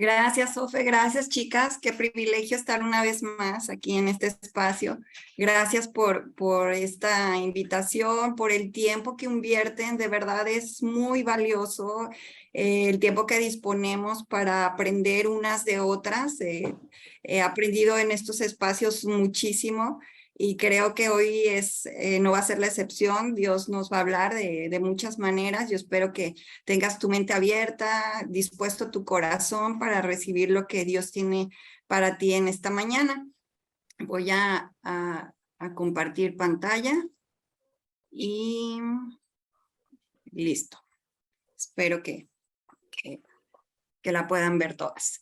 Gracias, Sofe. Gracias, chicas. Qué privilegio estar una vez más aquí en este espacio. Gracias por esta invitación, por el tiempo que invierten. De verdad es muy valioso el tiempo que disponemos para aprender unas de otras. He aprendido en estos espacios muchísimo. Y creo que hoy no va a ser la excepción. Dios nos va a hablar de muchas maneras. Yo espero que tengas tu mente abierta, dispuesto tu corazón para recibir lo que Dios tiene para ti en esta mañana. Voy a compartir pantalla y listo. Espero que la puedan ver todas.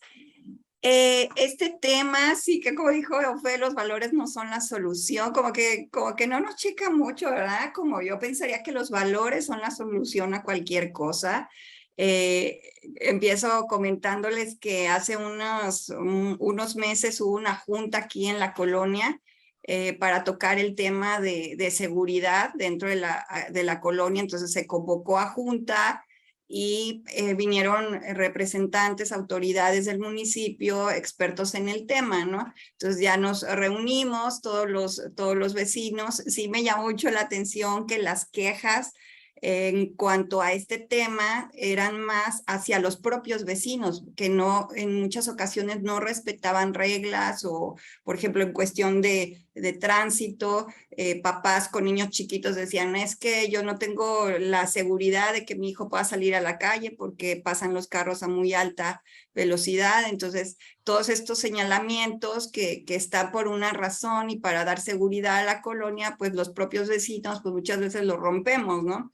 Este tema sí que, como dijo Eofe, los valores no son la solución, como que no nos checa mucho, ¿verdad? Como yo pensaría que los valores son la solución a cualquier cosa. Empiezo comentándoles que hace unos meses hubo una junta aquí en la colonia para tocar el tema de seguridad dentro de la colonia, entonces se convocó a junta y vinieron representantes, autoridades del municipio, expertos en el tema, ¿no? Entonces ya nos reunimos, todos los vecinos. Sí me llamó mucho la atención que las quejas en cuanto a este tema eran más hacia los propios vecinos, que no, en muchas ocasiones no respetaban reglas o, por ejemplo, en cuestión de tránsito, papás con niños chiquitos decían, es que yo no tengo la seguridad de que mi hijo pueda salir a la calle porque pasan los carros a muy alta velocidad. Entonces, todos estos señalamientos que están por una razón y para dar seguridad a la colonia, pues los propios vecinos, pues muchas veces lo rompemos, ¿no?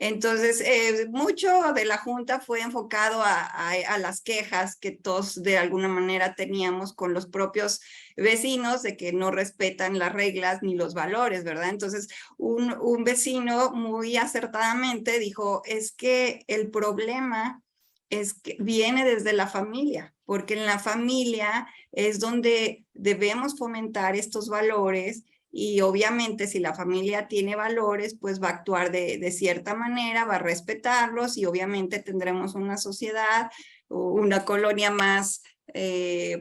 Entonces, mucho de la junta fue enfocado a las quejas que todos de alguna manera teníamos con los propios vecinos de que no respetan las reglas ni los valores, ¿verdad? Entonces, un vecino muy acertadamente dijo, es que el problema es que viene desde la familia, porque en la familia es donde debemos fomentar estos valores. Y obviamente si la familia tiene valores, pues va a actuar de cierta manera, va a respetarlos y obviamente tendremos una sociedad, una colonia más,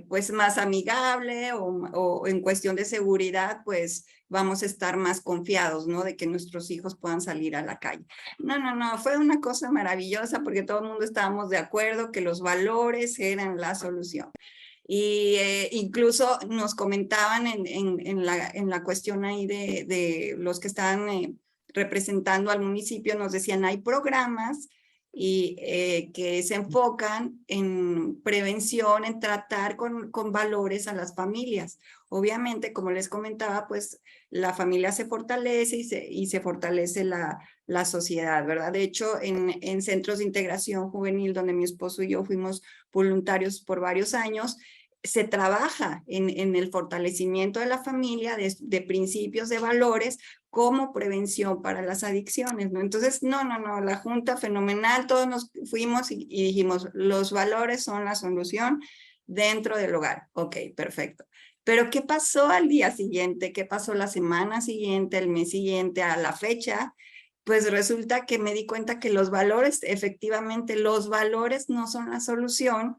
pues más amigable o en cuestión de seguridad, pues vamos a estar más confiados, ¿no? De que nuestros hijos puedan salir a la calle. No, fue una cosa maravillosa porque todo el mundo estábamos de acuerdo que los valores eran la solución. Y incluso nos comentaban en la cuestión ahí de los que estaban representando al municipio, nos decían, hay programas que se enfocan en prevención, en tratar con valores a las familias. Obviamente, como les comentaba, pues la familia se fortalece y se fortalece la sociedad, ¿verdad? De hecho, en centros de integración juvenil, donde mi esposo y yo fuimos voluntarios por varios años, se trabaja en el fortalecimiento de la familia, de principios, de valores, como prevención para las adicciones, ¿no? Entonces, no, la junta fenomenal, todos nos fuimos y dijimos, los valores son la solución dentro del hogar. Ok, perfecto. Pero ¿qué pasó al día siguiente? ¿Qué pasó la semana siguiente, el mes siguiente, a la fecha? Pues resulta que me di cuenta que los valores, efectivamente, los valores no son la solución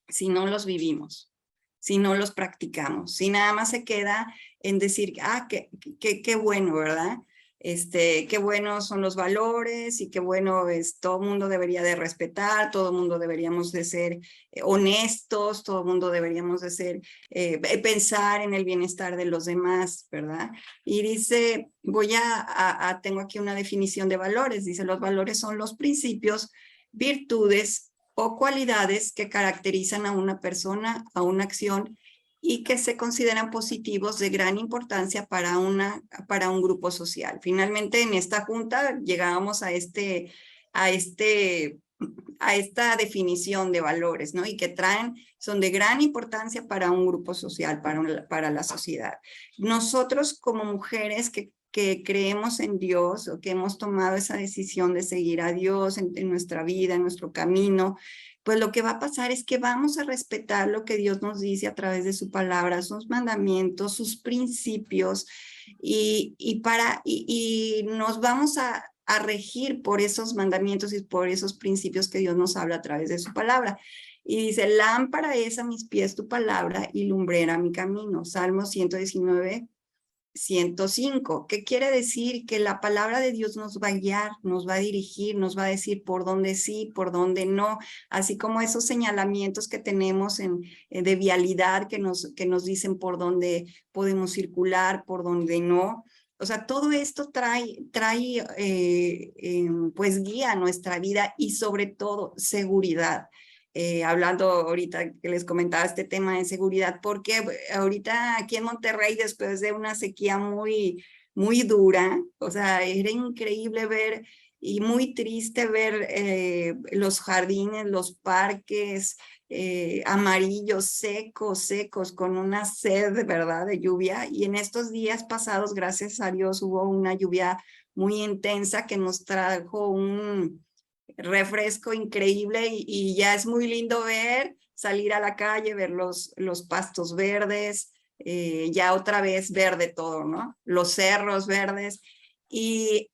si no los vivimos, si no los practicamos, si nada más se queda en decir, qué bueno, ¿verdad? Qué buenos son los valores y qué bueno es, todo el mundo debería de respetar, todo el mundo deberíamos de ser honestos, todo el mundo deberíamos de ser, pensar en el bienestar de los demás, ¿verdad? Y dice, tengo aquí una definición de valores, dice, los valores son los principios, virtudes o cualidades que caracterizan a una persona, a una acción y que se consideran positivos de gran importancia para un grupo social. Finalmente, en esta junta llegábamos a esta definición de valores, ¿no? Y que son de gran importancia para un grupo social, para la sociedad. Nosotros como mujeres que creemos en Dios o que hemos tomado esa decisión de seguir a Dios en nuestra vida, en nuestro camino, pues lo que va a pasar es que vamos a respetar lo que Dios nos dice a través de su palabra, sus mandamientos, sus principios, y nos vamos a regir por esos mandamientos y por esos principios que Dios nos habla a través de su palabra. Y dice, lámpara es a mis pies tu palabra y lumbrera mi camino. Salmo 119, 105. ¿Qué quiere decir? Que la palabra de Dios nos va a guiar, nos va a dirigir, nos va a decir por dónde sí, por dónde no, así como esos señalamientos que tenemos de vialidad que nos dicen por dónde podemos circular, por dónde no. O sea, todo esto trae pues guía a nuestra vida y sobre todo seguridad. Hablando ahorita que les comentaba este tema de seguridad, porque ahorita aquí en Monterrey, después de una sequía muy dura, o sea, era increíble ver y muy triste ver los jardines, los parques amarillos, secos, con una sed de verdad de lluvia. Y en estos días pasados, gracias a Dios, hubo una lluvia muy intensa que nos trajo un refresco increíble y ya es muy lindo ver, salir a la calle, ver los pastos verdes, ya otra vez verde todo, ¿no? Los cerros verdes. Y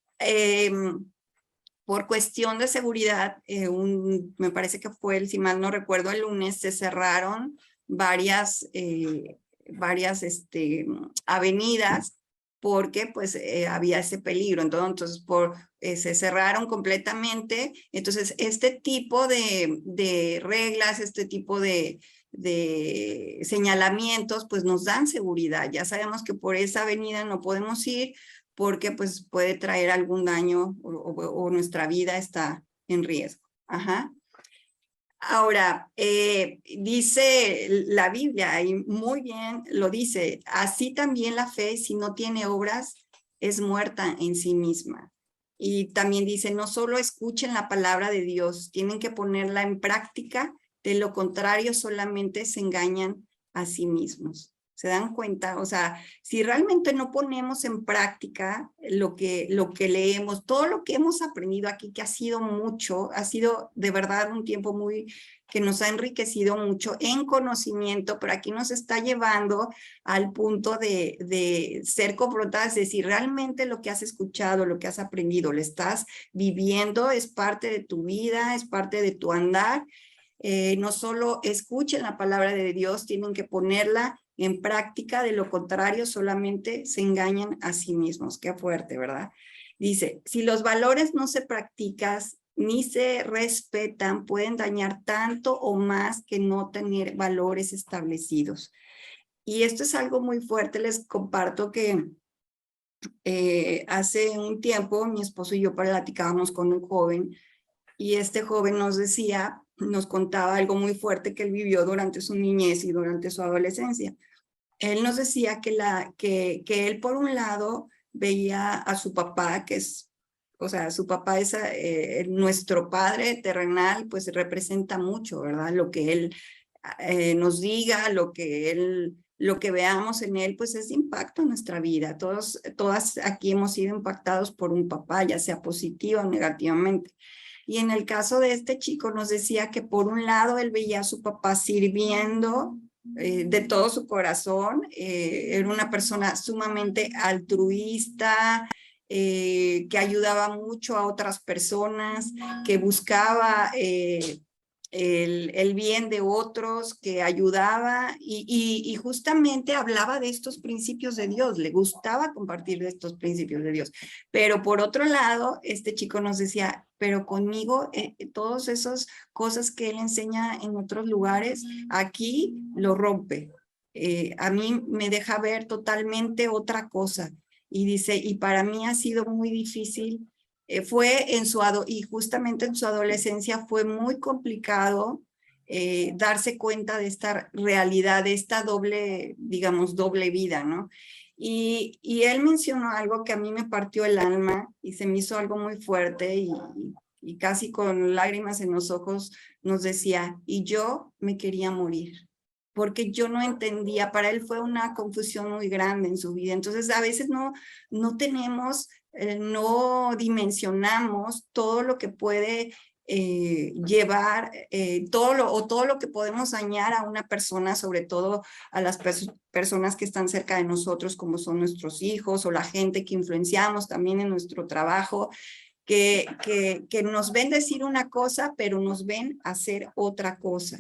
por cuestión de seguridad, me parece que fue, si mal no recuerdo, el lunes se cerraron varias avenidas porque pues había ese peligro. Entonces se cerraron completamente. Entonces este tipo de reglas, este tipo de señalamientos pues nos dan seguridad. Ya sabemos que por esa avenida no podemos ir porque pues puede traer algún daño o nuestra vida está en riesgo. Ajá. Ahora, dice la Biblia, y muy bien lo dice, así también la fe, si no tiene obras, es muerta en sí misma. Y también dice, no solo escuchen la palabra de Dios, tienen que ponerla en práctica, de lo contrario solamente se engañan a sí mismos. ¿Se dan cuenta? O sea, si realmente no ponemos en práctica lo que leemos, todo lo que hemos aprendido aquí, que ha sido mucho, ha sido de verdad un tiempo que nos ha enriquecido mucho en conocimiento, pero aquí nos está llevando al punto de ser confrontadas, de si realmente lo que has escuchado, lo que has aprendido, lo estás viviendo, es parte de tu vida, es parte de tu andar. No solo escuchen la palabra de Dios, tienen que ponerla en práctica, de lo contrario solamente se engañan a sí mismos. Qué fuerte, ¿verdad? Dice, si los valores no se practican ni se respetan, pueden dañar tanto o más que no tener valores establecidos. Y esto es algo muy fuerte. Les comparto que hace un tiempo mi esposo y yo platicábamos con un joven y este joven nos contaba algo muy fuerte que él vivió durante su niñez y durante su adolescencia. Él nos decía que él por un lado veía a su papá, o sea, su papá es nuestro padre terrenal, pues representa mucho, ¿verdad? Lo que él nos diga, lo que veamos en él, pues es de impacto en nuestra vida. Todas aquí hemos sido impactados por un papá, ya sea positivo o negativamente. Y en el caso de este chico nos decía que por un lado él veía a su papá sirviendo de todo su corazón, era una persona sumamente altruista, que ayudaba mucho a otras personas, que buscaba el bien de otros, que ayudaba y justamente hablaba de estos principios de Dios, le gustaba compartir de estos principios de Dios. Pero por otro lado, este chico nos decía, pero conmigo, todas esas cosas que él enseña en otros lugares, aquí lo rompe. A mí me deja ver totalmente otra cosa. Y dice, y para mí ha sido muy difícil, y justamente en su adolescencia fue muy complicado darse cuenta de esta realidad, de esta digamos, doble vida, ¿no? Y él mencionó algo que a mí me partió el alma y se me hizo algo muy fuerte y casi con lágrimas en los ojos nos decía, y yo me quería morir, porque yo no entendía, para él fue una confusión muy grande en su vida. Entonces a veces no tenemos, no dimensionamos todo lo que puede llevar, todo lo que podemos dañar a una persona, sobre todo a las personas que están cerca de nosotros, como son nuestros hijos o la gente que influenciamos también en nuestro trabajo, que nos ven decir una cosa, pero nos ven hacer otra cosa.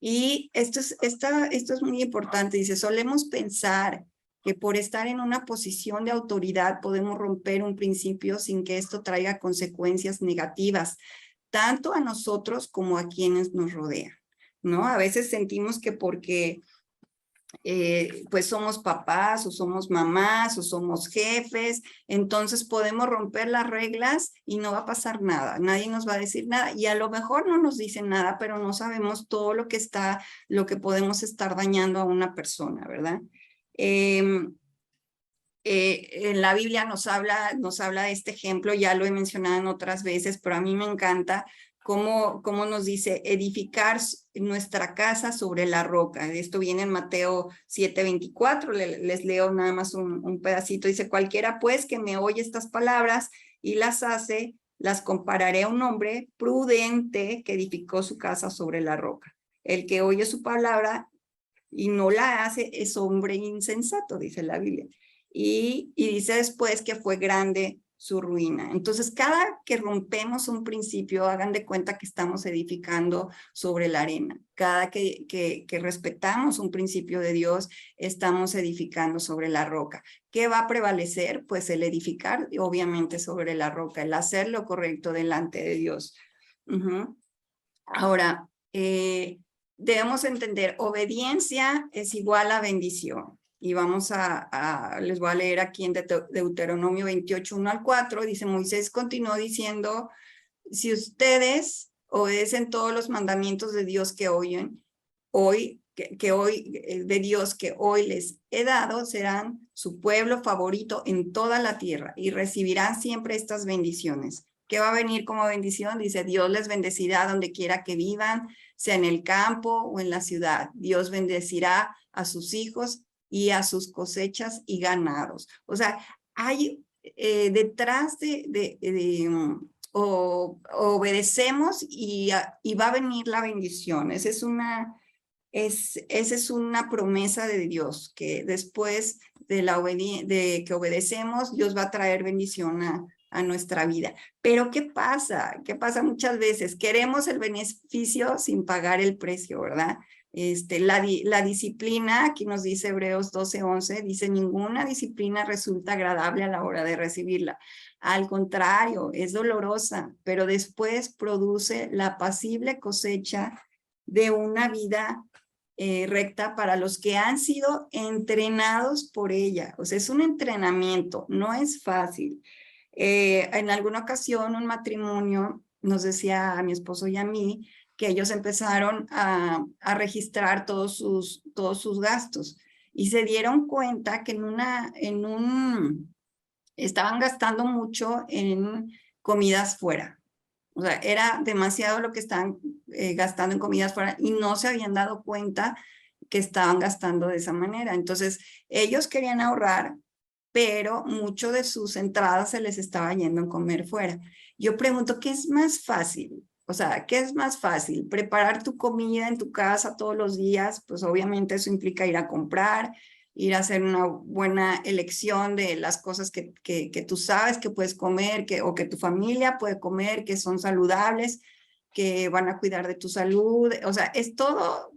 Y esto es muy importante, dice, solemos pensar que por estar en una posición de autoridad podemos romper un principio sin que esto traiga consecuencias negativas, tanto a nosotros como a quienes nos rodean, ¿no? A veces sentimos que porque pues somos papás o somos mamás o somos jefes, entonces podemos romper las reglas y no va a pasar nada, nadie nos va a decir nada y a lo mejor no nos dicen nada, pero no sabemos todo lo que podemos estar dañando a una persona, ¿verdad? En la Biblia nos habla de este ejemplo, ya lo he mencionado en otras veces, pero a mí me encanta cómo nos dice edificar nuestra casa sobre la roca. Esto viene en Mateo 7:24, les leo nada más un pedacito. Dice, cualquiera pues que me oye estas palabras y las hace, las compararé a un hombre prudente que edificó su casa sobre la roca. El que oye su palabra y no la hace es hombre insensato, dice la Biblia. Y dice después que fue grande su ruina. Entonces, cada que rompemos un principio, hagan de cuenta que estamos edificando sobre la arena. Cada que respetamos un principio de Dios, estamos edificando sobre la roca. ¿Qué va a prevalecer? Pues el edificar, obviamente, sobre la roca, el hacer lo correcto delante de Dios. Ahora, debemos entender, obediencia es igual a bendición. Y les voy a leer aquí en Deuteronomio 28, 1 al 4, dice, Moisés continuó diciendo, si ustedes obedecen todos los mandamientos de Dios que oyen, de Dios que hoy les he dado, serán su pueblo favorito en toda la tierra y recibirán siempre estas bendiciones. ¿Qué va a venir como bendición? Dice, Dios les bendecirá donde quiera que vivan, sea en el campo o en la ciudad. Dios bendecirá a sus hijos y a sus cosechas y ganados. O sea, hay detrás obedecemos y va a venir la bendición. Esa es una promesa de Dios, que después de que obedecemos, Dios va a traer bendición a nuestra vida. Pero ¿qué pasa? ¿Qué pasa muchas veces? Queremos el beneficio sin pagar el precio, ¿verdad? La disciplina, aquí nos dice Hebreos 12:11, dice, ninguna disciplina resulta agradable a la hora de recibirla. Al contrario, es dolorosa, pero después produce la apacible cosecha de una vida recta para los que han sido entrenados por ella. O sea, es un entrenamiento, no es fácil. En alguna ocasión un matrimonio nos decía a mi esposo y a mí que ellos empezaron a registrar todos sus gastos y se dieron cuenta que estaban gastando mucho en comidas fuera. O sea, era demasiado lo que estaban gastando en comidas fuera y no se habían dado cuenta que estaban gastando de esa manera. Entonces, ellos querían ahorrar, pero mucho de sus entradas se les estaba yendo en comer fuera. Yo pregunto, ¿qué es más fácil? O sea, ¿qué es más fácil? ¿Preparar tu comida en tu casa todos los días? Pues obviamente eso implica ir a comprar, ir a hacer una buena elección de las cosas que tú sabes que puedes comer o que tu familia puede comer, que son saludables, que van a cuidar de tu salud. O sea, es todo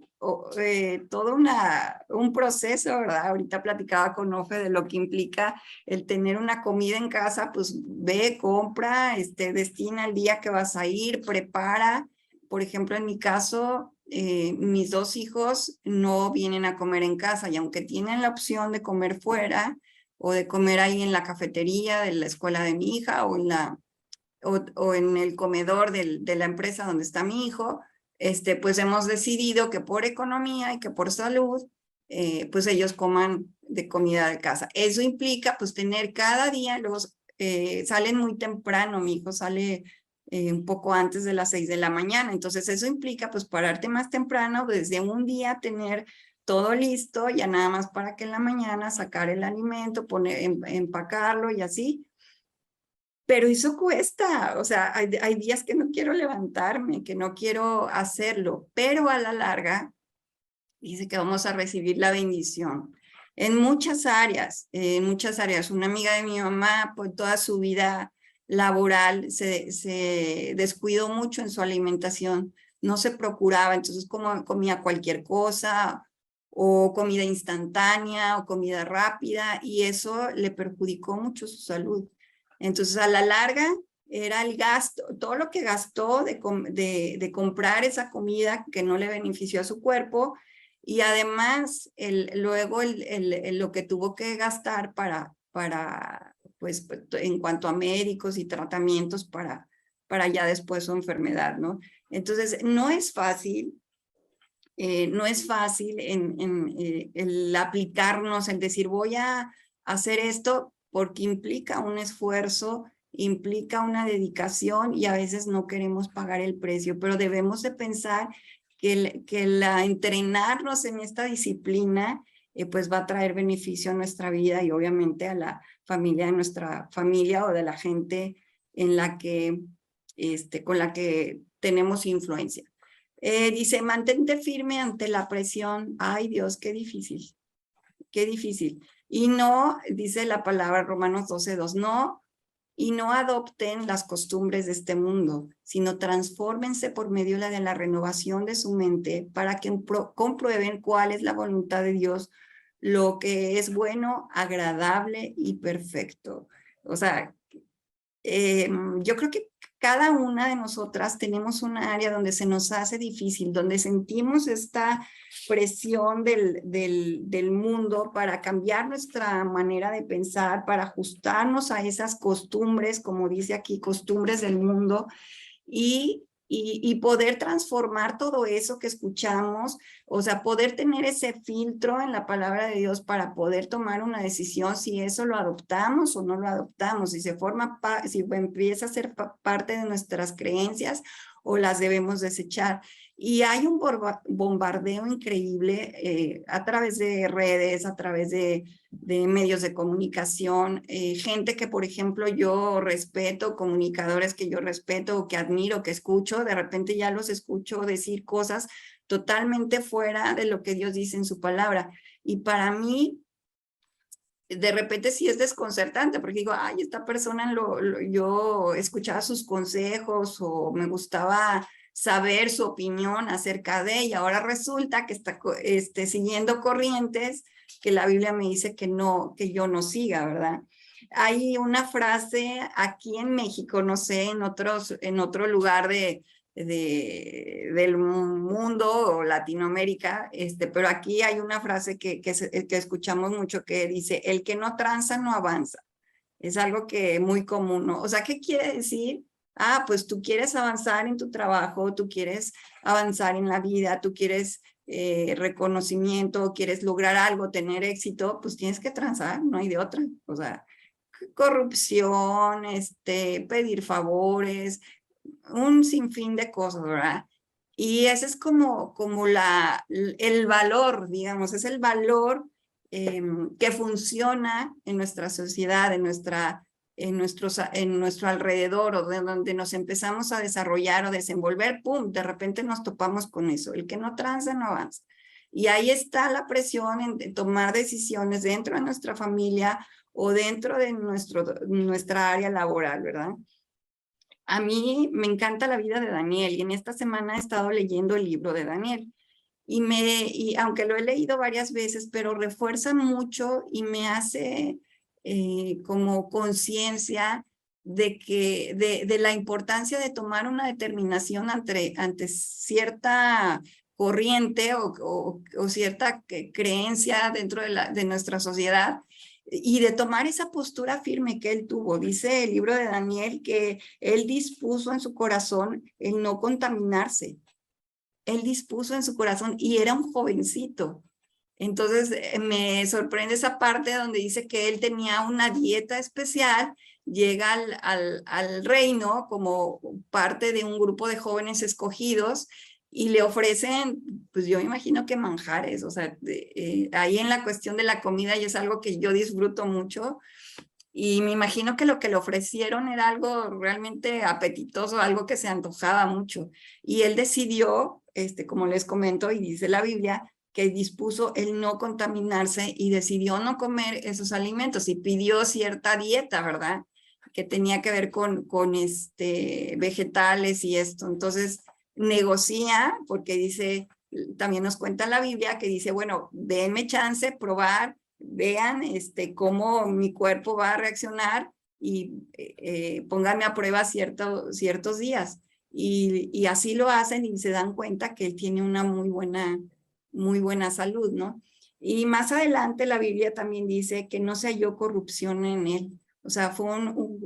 un proceso, ¿verdad? Ahorita platicaba con Ofe de lo que implica el tener una comida en casa, pues ve, compra, destina el día que vas a ir, prepara. Por ejemplo, en mi caso, mis dos hijos no vienen a comer en casa y aunque tienen la opción de comer fuera o de comer ahí en la cafetería de la escuela de mi hija o en el comedor de la empresa donde está mi hijo, pues hemos decidido que por economía y que por salud, pues ellos coman de comida de casa. Eso implica pues tener cada día, salen muy temprano, mi hijo sale un poco antes de las 6 de la mañana, entonces eso implica pues pararte más temprano, desde un día tener todo listo, ya nada más para que en la mañana sacar el alimento, empacarlo y así. Pero eso cuesta, o sea, hay días que no quiero levantarme, que no quiero hacerlo, pero a la larga dice que vamos a recibir la bendición. En muchas áreas, una amiga de mi mamá, pues toda su vida laboral se descuidó mucho en su alimentación. no se procuraba, entonces como comía cualquier cosa, o comida instantánea, o comida rápida, y eso le perjudicó mucho su salud. Entonces, a la larga, era el gasto, todo lo que gastó de comprar esa comida que no le benefició a su cuerpo, y además luego lo que tuvo que gastar pues, en cuanto a médicos y tratamientos para ya después su enfermedad, ¿no? Entonces, no es fácil. No es fácil el aplicarnos, el decir voy a hacer esto porque implica un esfuerzo, implica una dedicación y a veces no queremos pagar el precio, pero debemos de pensar que entrenarnos en esta disciplina pues va a traer beneficio a nuestra vida y obviamente a la familia de nuestra familia o de la gente en la que, con la que tenemos influencia. Dice, mantente firme ante la presión. Ay, Dios, qué difícil, qué difícil. Y no, dice la palabra Romanos 12:2, no, y no adopten las costumbres de este mundo, sino transfórmense por medio de la renovación de su mente para que comprueben cuál es la voluntad de Dios, lo que es bueno, agradable y perfecto. O sea, yo creo que cada una de nosotras tenemos una área donde se nos hace difícil, donde sentimos esta presión del mundo para cambiar nuestra manera de pensar, para ajustarnos a esas costumbres, como dice aquí, costumbres del mundo, y poder transformar todo eso que escuchamos, o sea, poder tener ese filtro en la palabra de Dios para poder tomar una decisión si eso lo adoptamos o no lo adoptamos, si si empieza a ser parte de nuestras creencias o las debemos desechar. Y hay un bombardeo increíble a través de redes, a través de medios de comunicación, gente que, por ejemplo, yo respeto, comunicadores que yo respeto, que admiro, que escucho, de repente ya los escucho decir cosas totalmente fuera de lo que Dios dice en su palabra. Y para mí, de repente sí es desconcertante, porque digo, ay, esta persona, yo escuchaba sus consejos o me gustaba saber su opinión acerca de ella. Ahora resulta que está siguiendo corrientes que la Biblia me dice que no, que yo no siga, ¿verdad? Hay una frase aquí en México, no sé, en otro lugar del mundo o Latinoamérica, pero aquí hay una frase que escuchamos mucho que dice, el que no tranza no avanza. Es algo que muy común, ¿no? O sea, ¿qué quiere decir? Ah, pues tú quieres avanzar en tu trabajo, tú quieres avanzar en la vida, tú quieres reconocimiento, quieres lograr algo, tener éxito, pues tienes que transar, no hay de otra. O sea, corrupción, pedir favores, un sinfín de cosas, ¿verdad? Y ese es como el valor, digamos, es el valor que funciona en nuestra sociedad, en nuestro alrededor, o de donde nos empezamos a desarrollar o desenvolver, ¡pum!, de repente nos topamos con eso. El que no tranza, no avanza. Y ahí está la presión en tomar decisiones dentro de nuestra familia o dentro de nuestra área laboral, ¿verdad? A mí me encanta la vida de Daniel y en esta semana he estado leyendo el libro de Daniel y aunque lo he leído varias veces, pero refuerza mucho y me hace como conciencia de la importancia de tomar una determinación ante cierta corriente o cierta creencia dentro de nuestra sociedad y de tomar esa postura firme que él tuvo. Dice el libro de Daniel que él dispuso en su corazón el no contaminarse. Él dispuso en su corazón y era un jovencito. Entonces me sorprende esa parte donde dice que él tenía una dieta especial, llega al reino como parte de un grupo de jóvenes escogidos y le ofrecen, pues yo imagino que manjares, o sea, ahí en la cuestión de la comida y es algo que yo disfruto mucho y me imagino que lo que le ofrecieron era algo realmente apetitoso, algo que se antojaba mucho y él decidió, como les comento y dice la Biblia, que dispuso el no contaminarse y decidió no comer esos alimentos y pidió cierta dieta, ¿verdad? Que tenía que ver con vegetales y esto. Entonces, negocia, porque dice, también nos cuenta la Biblia que dice, bueno, denme chance, probar, vean cómo mi cuerpo va a reaccionar y pónganme a prueba ciertos días. Y así lo hacen y se dan cuenta que él tiene una muy buena salud, ¿no? Y más adelante la Biblia también dice que no se halló corrupción en él. O sea, fue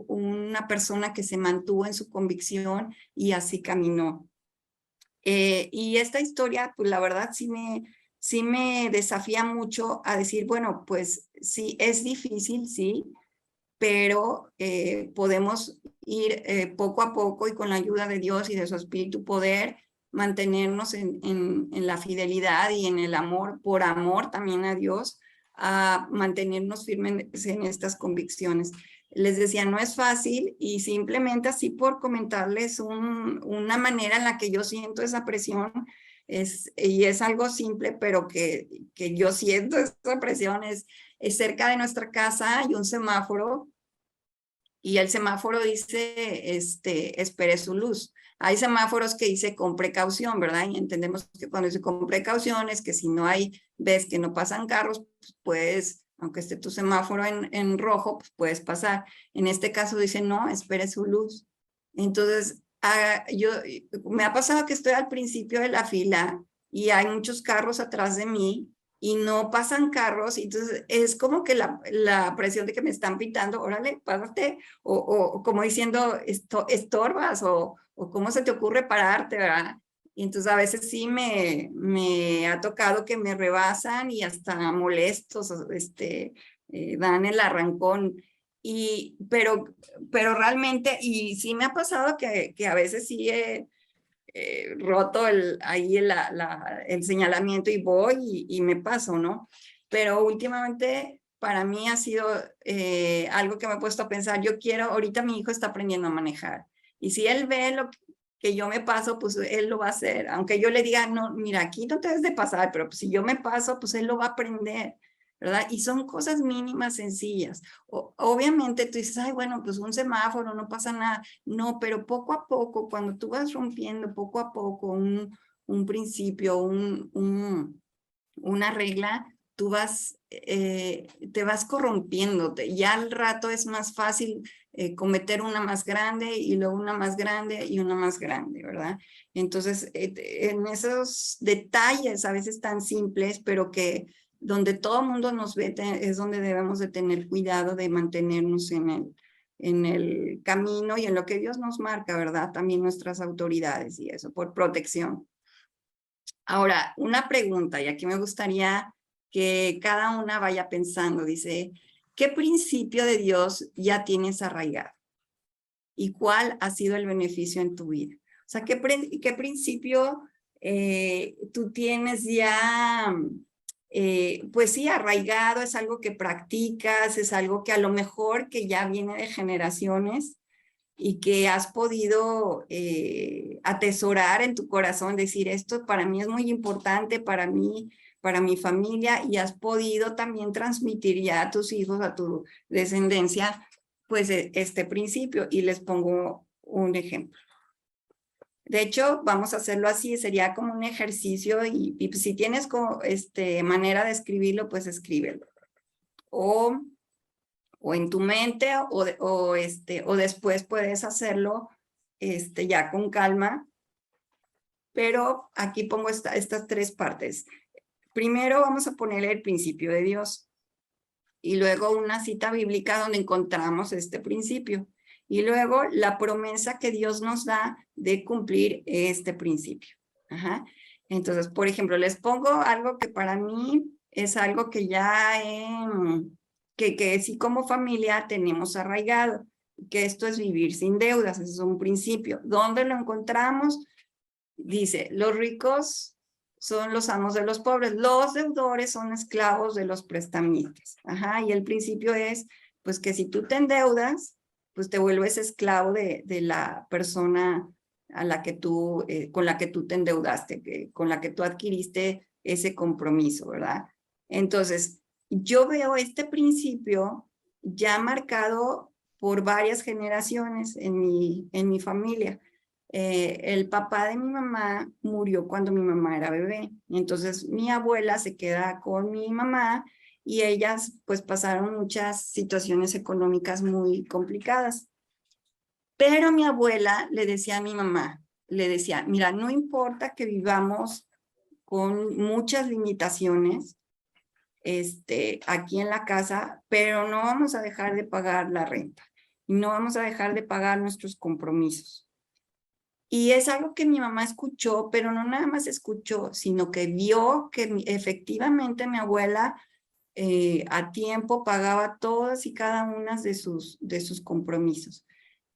una persona que se mantuvo en su convicción y así caminó. Y esta historia, pues la verdad sí me desafía mucho a decir, bueno, pues sí, es difícil, sí, pero podemos ir poco a poco y con la ayuda de Dios y de su Espíritu poder mantenernos en la fidelidad y en el amor, por amor también a Dios, a mantenernos firmes en estas convicciones. Les decía, no es fácil y simplemente así por comentarles una manera en la que yo siento esa presión y es algo simple, pero que yo siento esa presión es cerca de nuestra casa hay un semáforo y el semáforo dice, espere su luz. Hay semáforos que dice con precaución, ¿verdad? Y entendemos que cuando dice con precaución es que si no ves que no pasan carros, pues puedes, aunque esté tu semáforo en rojo, pues puedes pasar. En este caso dice, no, espere su luz. Entonces, me ha pasado que estoy al principio de la fila y hay muchos carros atrás de mí y no pasan carros, y entonces es como que la presión de que me están pitando, órale, párate, o como diciendo, estorbas, o cómo se te ocurre pararte, ¿verdad? Y entonces a veces sí me ha tocado que me rebasan y hasta molestos, dan el arrancón. Pero realmente, y sí me ha pasado que a veces sí roto ahí el señalamiento y voy y me paso, ¿no? Pero últimamente para mí ha sido algo que me he puesto a pensar, ahorita mi hijo está aprendiendo a manejar y si él ve lo que yo me paso, pues él lo va a hacer, aunque yo le diga, no, mira, aquí no te debes de pasar, pero pues, si yo me paso, pues él lo va a aprender, ¿verdad? Y son cosas mínimas, sencillas. Obviamente tú dices, ay, bueno, pues un semáforo, no pasa nada. No, pero poco a poco, cuando tú vas rompiendo poco a poco un principio, una regla, te vas corrompiendo. Ya al rato es más fácil cometer una más grande y luego una más grande y una más grande, ¿verdad? Entonces, en esos detalles a veces tan simples, pero que donde todo el mundo nos ve, es donde debemos de tener cuidado de mantenernos en el camino y en lo que Dios nos marca, ¿verdad? También nuestras autoridades y eso, por protección. Ahora, una pregunta, y aquí me gustaría que cada una vaya pensando, dice, ¿qué principio de Dios ya tienes arraigado? ¿Y cuál ha sido el beneficio en tu vida? O sea, ¿qué principio tú tienes ya, pues sí, arraigado? Es algo que practicas, es algo que a lo mejor que ya viene de generaciones y que has podido atesorar en tu corazón, decir, esto para mí es muy importante, para mi familia, y has podido también transmitir ya a tus hijos, a tu descendencia, pues este principio. Y les pongo un ejemplo. De hecho, vamos a hacerlo así, sería como un ejercicio y si tienes manera de escribirlo, pues escríbelo. O en tu mente o después puedes hacerlo ya con calma. Pero aquí pongo estas tres partes. Primero vamos a poner el principio de Dios y luego una cita bíblica donde encontramos este principio y luego la promesa que Dios nos da de cumplir este principio. Ajá. Entonces, por ejemplo, les pongo algo que para mí es algo que ya que sí como familia tenemos arraigado, que esto es vivir sin deudas, ese es un principio. ¿Dónde lo encontramos? Dice, los ricos son los amos de los pobres, los deudores son esclavos de los prestamistas. Ajá, y el principio es, pues que si tú te endeudas, pues te vuelves esclavo de la persona a la que con la que tú te endeudaste, con la que tú adquiriste ese compromiso, ¿verdad? Entonces, yo veo este principio ya marcado por varias generaciones en mi familia. el papá de mi mamá murió cuando mi mamá era bebé. Entonces mi abuela se queda con mi mamá y ellas pues pasaron muchas situaciones económicas muy complicadas. Pero mi abuela le decía a mi mamá, le decía, mira, no importa que vivamos con muchas limitaciones aquí en la casa, pero no vamos a dejar de pagar la renta y no vamos a dejar de pagar nuestros compromisos. Y es algo que mi mamá escuchó, pero no nada más escuchó, sino que vio que efectivamente mi abuela a tiempo pagaba todas y cada una de sus compromisos.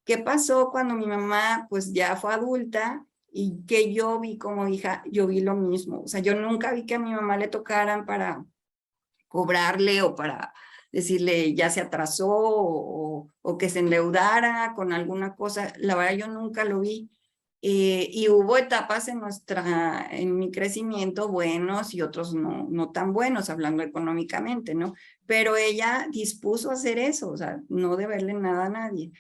¿Qué pasó cuando mi mamá pues ya fue adulta y que yo vi como hija? Yo vi lo mismo. O sea, yo nunca vi que a mi mamá le tocaran para cobrarle o para decirle ya se atrasó o que se endeudara con alguna cosa. La verdad yo nunca lo vi. Y hubo etapas en mi crecimiento buenos y otros no tan buenos, hablando económicamente, ¿no? Pero ella dispuso a hacer eso, o sea, no deberle nada a nadie.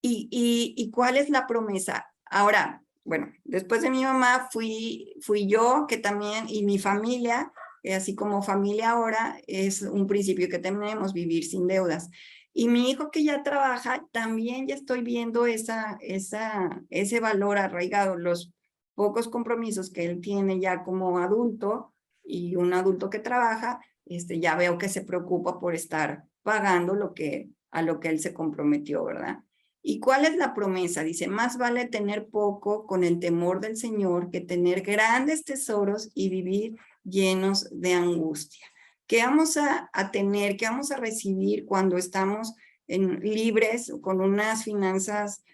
¿Y cuál es la promesa? Ahora, bueno, después de mi mamá fui yo, que también, y mi familia, así como familia ahora, es un principio que tenemos, vivir sin deudas. Y mi hijo que ya trabaja, también ya estoy viendo ese valor arraigado, los pocos compromisos que él tiene ya como adulto y un adulto que trabaja, ya veo que se preocupa por estar pagando a lo que él se comprometió, ¿verdad? ¿Y cuál es la promesa? Dice, más vale tener poco con el temor del Señor que tener grandes tesoros y vivir llenos de angustia. ¿Qué vamos a tener, qué vamos a recibir cuando estamos libres, con unas finanzas,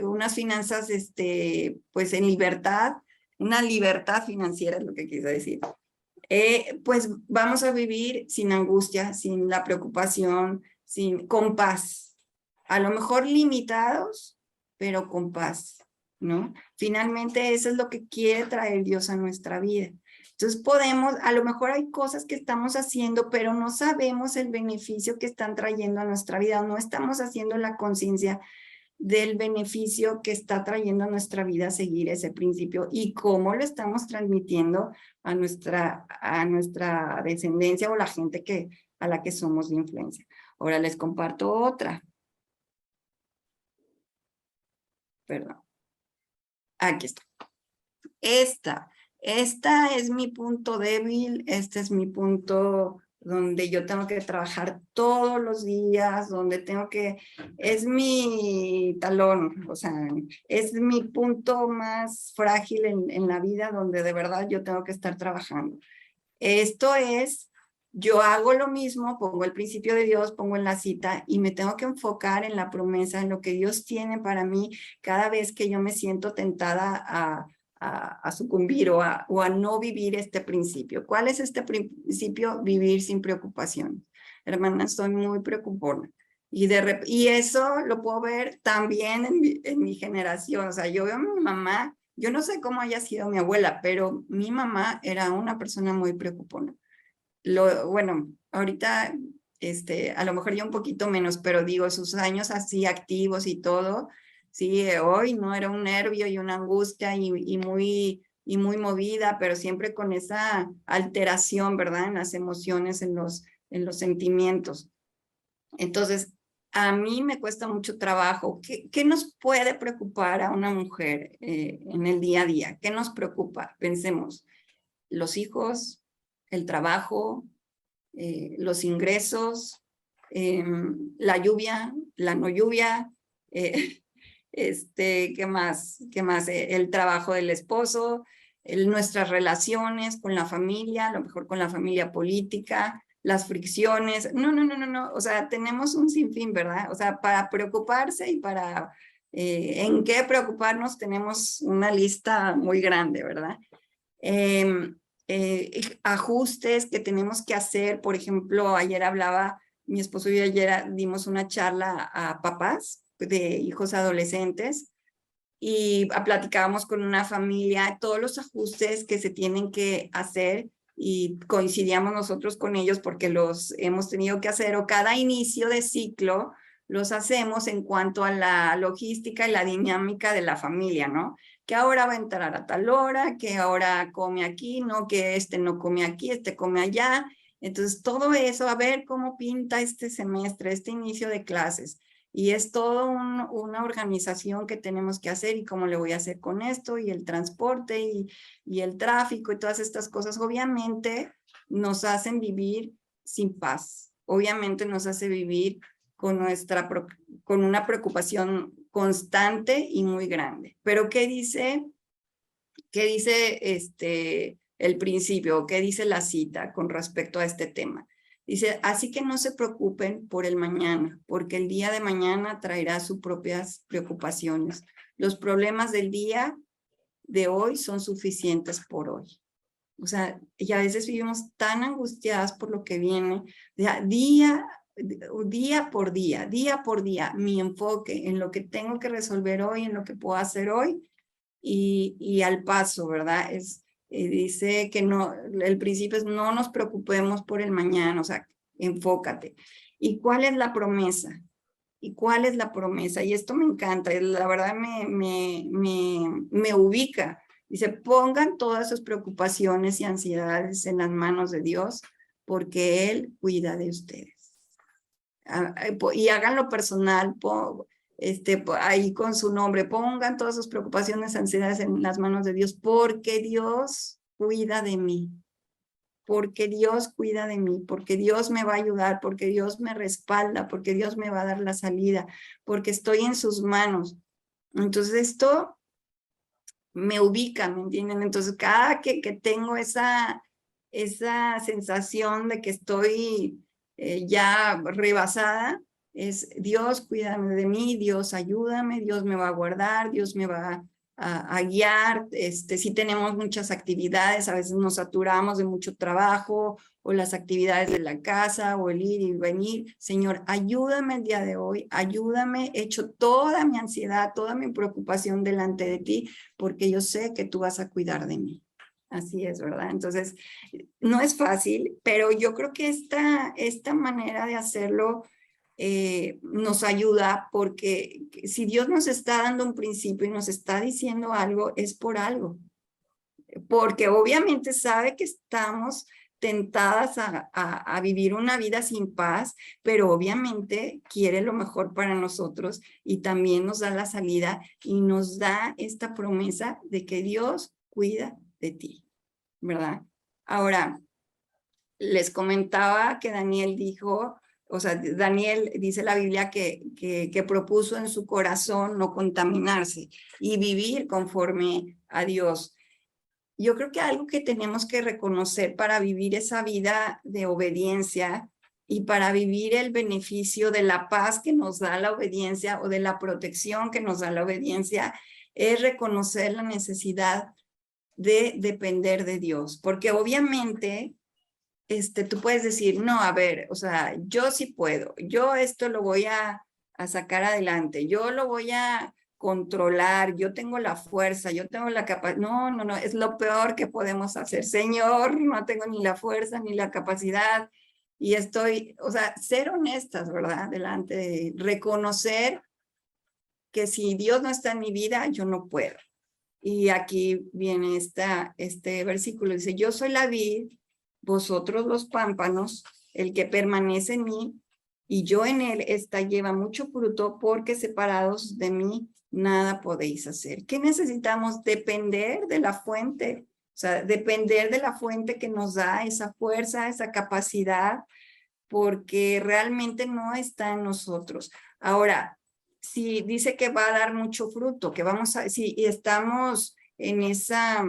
unas finanzas, pues en libertad, una libertad financiera es lo que quise decir? Pues vamos a vivir sin angustia, sin la preocupación, con paz. A lo mejor limitados, pero con paz, ¿no? Finalmente eso es lo que quiere traer Dios a nuestra vida. Entonces a lo mejor hay cosas que estamos haciendo, pero no sabemos el beneficio que están trayendo a nuestra vida, no estamos haciendo la conciencia del beneficio que está trayendo a nuestra vida seguir ese principio y cómo lo estamos transmitiendo a nuestra descendencia o la gente a la que somos de influencia. Ahora les comparto otra. Perdón. Aquí está. Esta es mi punto débil, este es mi punto donde yo tengo que trabajar todos los días, es mi talón, o sea, es mi punto más frágil en la vida donde de verdad yo tengo que estar trabajando. Esto es, yo hago lo mismo, pongo el principio de Dios, pongo en la cita y me tengo que enfocar en la promesa, en lo que Dios tiene para mí cada vez que yo me siento tentada a sucumbir o a no vivir este principio. ¿Cuál es este principio? Vivir sin preocupación. Hermana, estoy muy preocupada. Y eso lo puedo ver también en mi generación. O sea, yo veo a mi mamá, yo no sé cómo haya sido mi abuela, pero mi mamá era una persona muy preocupona. Bueno, ahorita, a lo mejor ya un poquito menos, pero digo, sus años así activos y todo, sí, hoy no era un nervio y una angustia y muy movida, pero siempre con esa alteración, ¿verdad? En las emociones, en los sentimientos. Entonces, a mí me cuesta mucho trabajo. ¿Qué nos puede preocupar a una mujer en el día a día? ¿Qué nos preocupa? Pensemos, los hijos, el trabajo, los ingresos, la lluvia, la no lluvia, ¿qué más? ¿Qué más? El trabajo del esposo, nuestras relaciones con la familia, a lo mejor con la familia política, las fricciones. No. O sea, tenemos un sinfín, ¿verdad? O sea, para preocuparse y para en qué preocuparnos tenemos una lista muy grande, ¿verdad? Ajustes que tenemos que hacer. Por ejemplo, ayer hablaba, mi esposo y yo ayer dimos una charla a papás de hijos adolescentes y platicábamos con una familia todos los ajustes que se tienen que hacer y coincidíamos nosotros con ellos porque los hemos tenido que hacer o cada inicio de ciclo los hacemos en cuanto a la logística y la dinámica de la familia, ¿no? Que ahora va a entrar a tal hora, que ahora come aquí, no, que este no come aquí, este come allá. Entonces, todo eso, a ver cómo pinta este semestre, este inicio de clases. Y es toda una organización que tenemos que hacer y cómo le voy a hacer con esto y el transporte y el tráfico y todas estas cosas. Obviamente nos hacen vivir sin paz. Obviamente nos hace vivir con una preocupación constante y muy grande. Pero ¿qué dice el principio? ¿Qué dice la cita con respecto a este tema? Dice, así que no se preocupen por el mañana, porque el día de mañana traerá sus propias preocupaciones. Los problemas del día de hoy son suficientes por hoy. O sea, y a veces vivimos tan angustiadas por lo que viene, día por día, mi enfoque en lo que tengo que resolver hoy, en lo que puedo hacer hoy, y al paso, ¿verdad? Dice que no, el principio es no nos preocupemos por el mañana, o sea, enfócate. ¿Y cuál es la promesa? ¿Y cuál es la promesa? Y esto me encanta, la verdad me ubica. Dice, pongan todas sus preocupaciones y ansiedades en las manos de Dios, porque Él cuida de ustedes. Y háganlo personal, ahí con su nombre, pongan todas sus preocupaciones y ansiedades en las manos de Dios, porque Dios cuida de mí. Porque Dios cuida de mí, porque Dios me va a ayudar, porque Dios me respalda, porque Dios me va a dar la salida, porque estoy en sus manos. Entonces esto me ubica, ¿me entienden? Entonces cada que tengo esa sensación de que estoy ya rebasada, es Dios cuídame de mí, Dios ayúdame, Dios me va a guardar, Dios me va a guiar. Si tenemos muchas actividades, a veces nos saturamos de mucho trabajo o las actividades de la casa o el ir y venir. Señor, ayúdame el día de hoy, ayúdame, echo toda mi ansiedad, toda mi preocupación delante de ti, porque yo sé que tú vas a cuidar de mí. Así es, ¿verdad? Entonces, no es fácil, pero yo creo que esta manera de hacerlo nos ayuda, porque si Dios nos está dando un principio y nos está diciendo algo, es por algo. Porque obviamente sabe que estamos tentadas a vivir una vida sin paz, pero obviamente quiere lo mejor para nosotros y también nos da la salida y nos da esta promesa de que Dios cuida de ti, ¿verdad? Ahora, les comentaba que Daniel dijo, o sea, Daniel dice la Biblia que propuso en su corazón no contaminarse y vivir conforme a Dios. Yo creo que algo que tenemos que reconocer para vivir esa vida de obediencia y para vivir el beneficio de la paz que nos da la obediencia o de la protección que nos da la obediencia es reconocer la necesidad de depender de Dios, porque obviamente tú puedes decir, no, a ver, o sea, yo sí puedo, yo esto lo voy a sacar adelante, yo lo voy a controlar, yo tengo la fuerza, yo tengo la capacidad. No, no, no, es lo peor que podemos hacer. Señor, no tengo ni la fuerza ni la capacidad y estoy, o sea, ser honestas, ¿verdad? Delante de reconocer que si Dios no está en mi vida, yo no puedo. Y aquí viene este versículo, dice, yo soy la vid, vosotros los pámpanos, el que permanece en mí y yo en él, esta lleva mucho fruto, porque separados de mí nada podéis hacer. ¿Qué necesitamos? Depender de la fuente, o sea, depender de la fuente que nos da esa fuerza, esa capacidad, porque realmente no está en nosotros. Ahora, si dice que va a dar mucho fruto, que si estamos en esa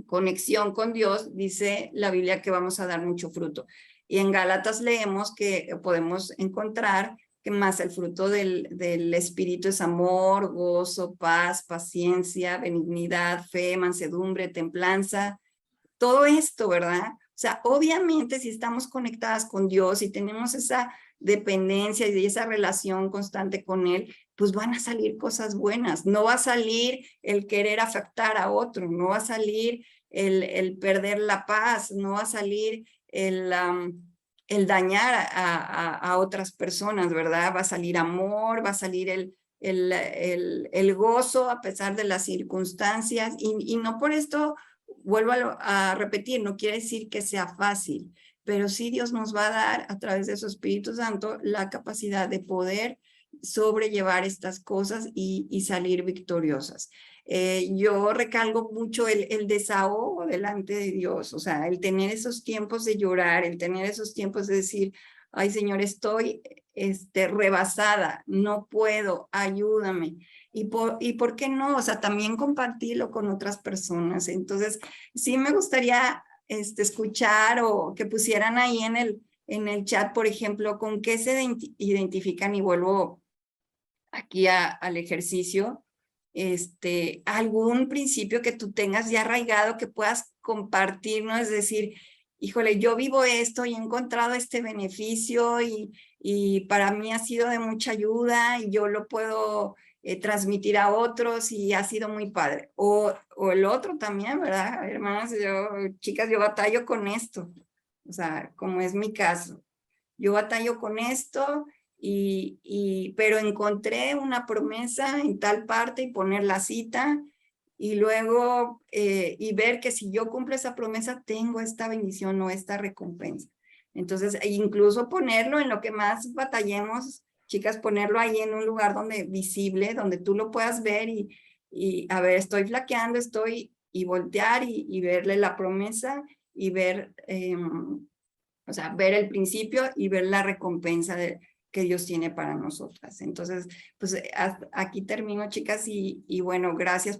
conexión con Dios, dice la Biblia que vamos a dar mucho fruto. Y en Gálatas leemos que podemos encontrar que más el fruto del Espíritu es amor, gozo, paz, paciencia, benignidad, fe, mansedumbre, templanza. Todo esto, ¿verdad? O sea, obviamente si estamos conectadas con Dios y tenemos esa dependencia y esa relación constante con Él, pues van a salir cosas buenas. No va a salir el querer afectar a otro, no va a salir el perder la paz, no va a salir el dañar a otras personas, ¿verdad? Va a salir amor, va a salir el gozo a pesar de las circunstancias y no por esto, vuelvo a repetir, no quiere decir que sea fácil, pero sí Dios nos va a dar a través de su Espíritu Santo la capacidad de poder sobrellevar estas cosas y salir victoriosas. Yo recalco mucho el desahogo delante de Dios, o sea, el tener esos tiempos de llorar, el tener esos tiempos de decir, ay Señor, estoy rebasada, no puedo, ayúdame. ¿Y por qué no? O sea, también compartirlo con otras personas. Entonces, sí me gustaría escuchar o que pusieran ahí en el chat, por ejemplo, con qué se identifican y vuelvo aquí al ejercicio, algún principio que tú tengas ya arraigado que puedas compartir, ¿no? Es decir, híjole, yo vivo esto y he encontrado este beneficio y para mí ha sido de mucha ayuda y yo lo puedo transmitir a otros y ha sido muy padre. O el otro también, ¿verdad? Hermanas, chicas, yo batallo con esto, o sea, como es mi caso. Yo batallo con esto, pero encontré una promesa en tal parte y poner la cita y luego y ver que si yo cumplo esa promesa tengo esta bendición o esta recompensa. Entonces, incluso ponerlo en lo que más batallemos, chicas, ponerlo ahí en un lugar donde visible, donde tú lo puedas ver y a ver, estoy flaqueando, y voltear y verle la promesa y ver o sea, ver el principio y ver la recompensa que Dios tiene para nosotras. Entonces, pues aquí termino, chicas, y bueno, gracias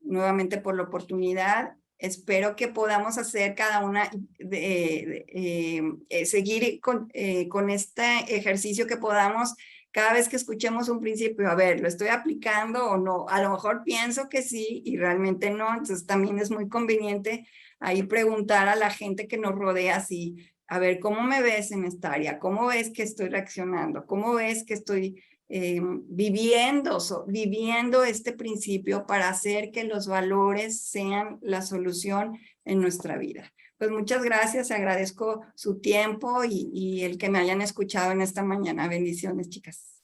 nuevamente por la oportunidad. Espero que podamos hacer cada una, seguir con este ejercicio que podamos, cada vez que escuchemos un principio, a ver, ¿lo estoy aplicando o no? A lo mejor pienso que sí y realmente no, entonces también es muy conveniente ahí preguntar a la gente que nos rodea si, a ver, ¿cómo me ves en esta área? ¿Cómo ves que estoy reaccionando? ¿Cómo ves que estoy viviendo este principio para hacer que los valores sean la solución en nuestra vida? Pues muchas gracias, agradezco su tiempo y el que me hayan escuchado en esta mañana. Bendiciones, chicas.